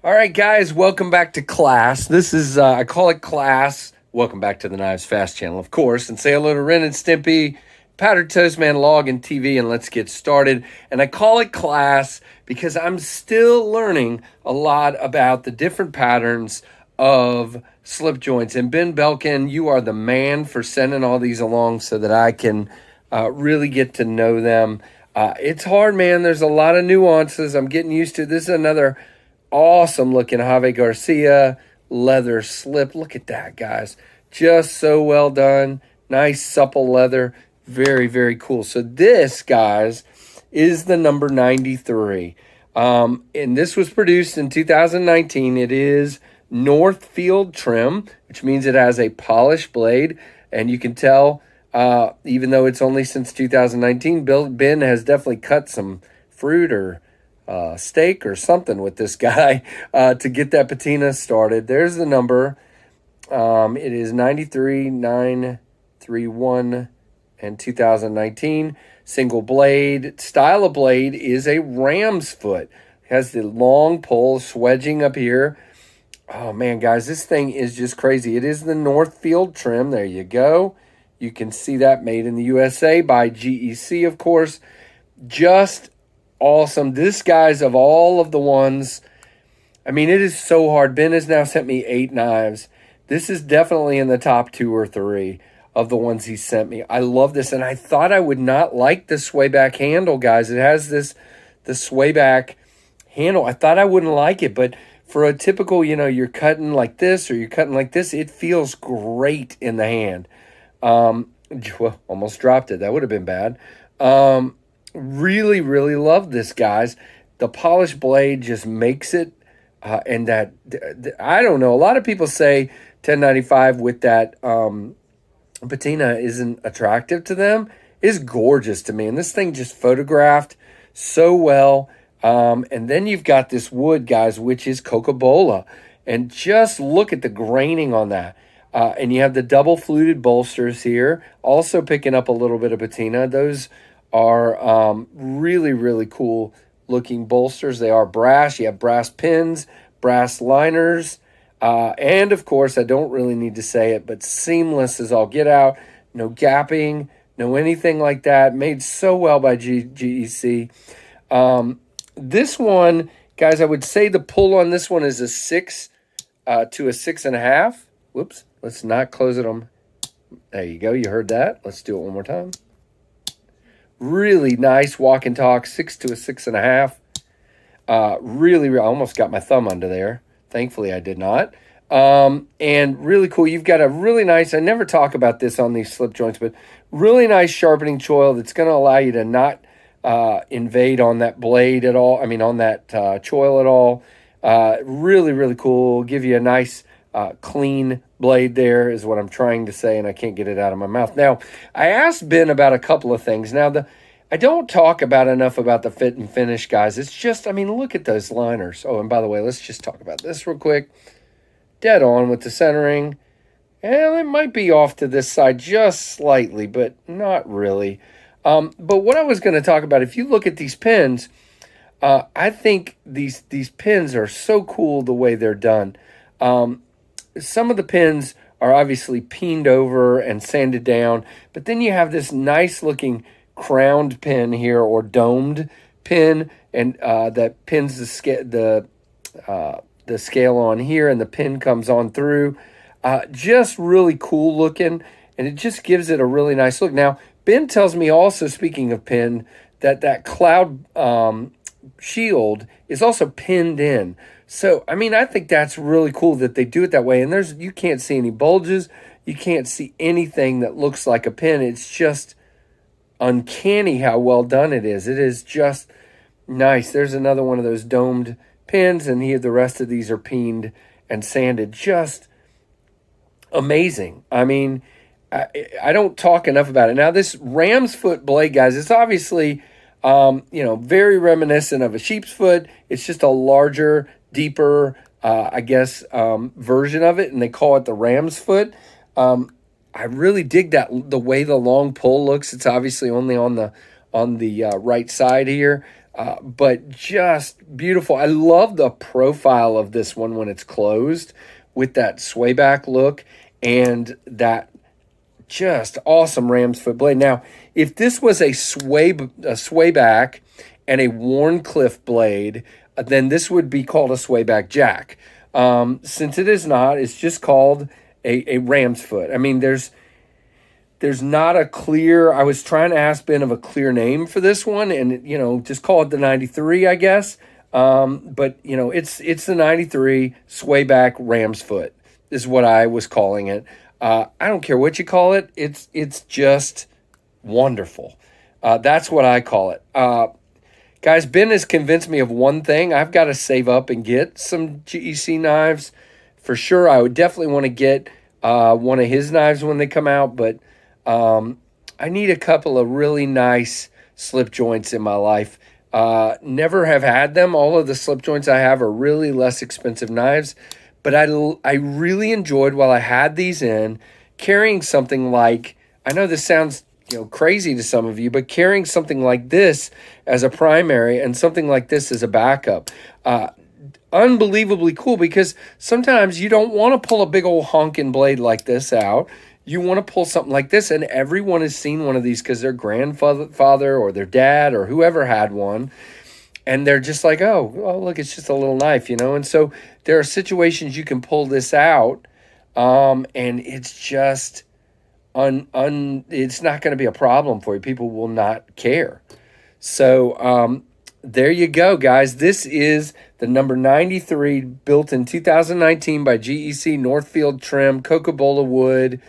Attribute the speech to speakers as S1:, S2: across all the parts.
S1: All right, guys, welcome back to class. This is, I call it class. Welcome back to the KnivesFAST channel, of course. And say hello to Ren and Stimpy, Powdered Toast Man, Log, and TV, and let's get started. And I call it class because I'm still learning a lot about the different patterns of slip joints. And Ben Belkin, you are the man for sending all these along so that I can really get to know them. It's hard, man. There's a lot of nuances. I'm getting used to. This is another awesome looking Javi Garcia leather slip. Look at that, guys. Just so well done. Nice supple leather. Very, very cool. So this, guys, is the number 93. And this was produced in 2019. It is Northfield trim, which means it has a polished blade. And you can tell, even though it's only since 2019, Ben has definitely cut some fruit or steak or something with this guy to get that patina started. There's the number. It is 93931 and 2019. Single blade. Style of blade is a Ramsfoot. It has the long pole swedging up here. Oh, man, guys, this thing is just crazy. It is the Northfield trim. There you go. You can see that, made in the USA by GEC, of course. Just awesome. This, guys, of all of the ones, I mean, it is so hard. Ben has now sent me 8 knives. This is definitely in the top 2 or 3 of the ones he sent me. I love this, and I thought I would not like the swayback handle, guys. It has the swayback handle. I thought I wouldn't like it, but for a typical, you're cutting like this or you're cutting like this, it feels great in the hand. Well, almost dropped it. That would have been bad. Really, really love this, guys. The polished blade just makes it, and that, I don't know, a lot of people say 1095 with that patina isn't attractive to them. It's gorgeous to me, and this thing just photographed so well. And then you've got this wood, guys, which is Coca-Cola, and just look at the graining on that. And you have the double fluted bolsters here, also picking up a little bit of patina. Those are really, really cool looking bolsters. They are brass. You have brass pins, brass liners, and of course, I don't really need to say it, but seamless as all get out. No gapping, no anything like that. Made so well by GEC. This one, guys, I would say the pull on this one is a 6 to a 6.5. Whoops, let's not close it on. There you go. You heard that. Let's do it one more time. Really nice walk and talk, 6 to a 6.5. Really, I almost got my thumb under there. Thankfully, I did not. And really cool. You've got a really nice, I never talk about this on these slip joints, but really nice sharpening choil that's going to allow you to not invade on that blade at all. I mean, on that choil at all. Really, really cool. Give you a nice clean blade there is what I'm trying to say, and I can't get it out of my mouth. Now, I asked Ben about a couple of things. Now, I don't talk about enough about the fit and finish, guys. It's just, I mean, look at those liners. Oh, and by the way, let's just talk about this real quick. Dead on with the centering. And it might be off to this side just slightly, but not really. But what I was going to talk about, if you look at these pins, I think these pins are so cool the way they're done. Some of the pins are obviously peened over and sanded down, but then you have this nice looking crowned pin here, or domed pin, and that pins the scale on here, and the pin comes on through. Just really cool looking, and it just gives it a really nice look. Now, Ben tells me also, speaking of pin, that cloud shield is also pinned in. So, I mean, I think that's really cool that they do it that way. And you can't see any bulges. You can't see anything that looks like a pin. It's just uncanny how well done it is. It is just nice. There's another one of those domed pins, and here the rest of these are peened and sanded. Just amazing. I mean, I don't talk enough about it. Now, this Ramsfoot blade, guys, it's obviously, very reminiscent of a sheep's foot. It's just a larger, deeper, version of it, and they call it the Ramsfoot. I really dig the way the long pole looks. It's obviously only on the right side here. but just beautiful. I love the profile of this one when it's closed with that swayback look and that just awesome ram's foot blade. Now, if this was a swayback and a Warncliffe blade, then this would be called a swayback jack. Since it is not, it's just called a ram's foot. I mean, there's not a clear, I was trying to ask Ben of a clear name for this one, and, you know, just call it the 93, I guess. But, you know, it's the 93 swayback ram's foot is what I was calling it. I don't care what you call it. It's just wonderful. That's what I call it. Guys, Ben has convinced me of one thing. I've got to save up and get some GEC knives. For sure, I would definitely want to get one of his knives when they come out, but I need a couple of really nice slip joints in my life. Never have had them. All of the slip joints I have are really less expensive knives, but I really enjoyed while I had these in carrying something like, I know this sounds crazy to some of you, but carrying something like this as a primary and something like this as a backup. Unbelievably cool, because sometimes you don't want to pull a big old honking blade like this out. You want to pull something like this, and everyone has seen one of these because their grandfather or their dad or whoever had one, and they're just like, oh, look, it's just a little knife, And so there are situations you can pull this out, and it's just it's not going to be a problem for you. People will not care. So there you go, guys. This is the number 93, built in 2019 by GEC, Northfield trim, Coca-Cola wood,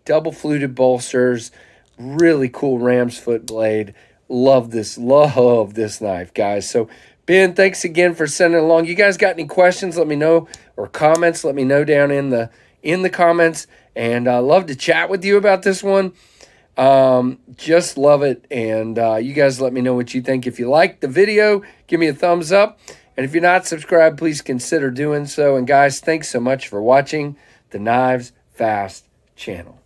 S1: double fluted bolsters, really cool ram's foot blade. Love this knife, guys. So Ben, thanks again for sending it along. You guys got any questions? Let me know, or comments. Let me know down in the comments. And I love to chat with you about this one. Just love it. And you guys let me know what you think. If you like the video, give me a thumbs up. And if you're not subscribed, please consider doing so. And guys, thanks so much for watching the Knives Fast channel.